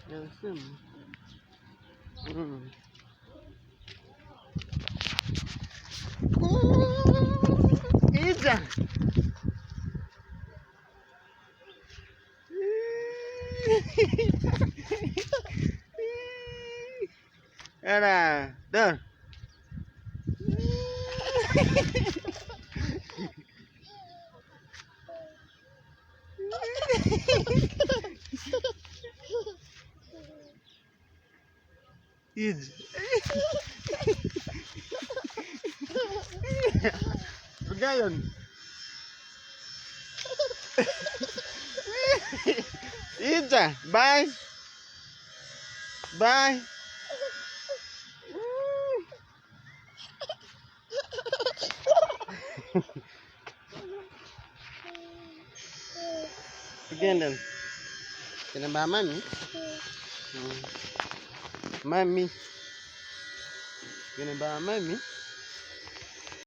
Gelsin. Hmm. İyice. Era, dur. İyice. Bergayon. İyice. Bye. Bye. Again then. Kinaba mami? Mami. Kinaba mami?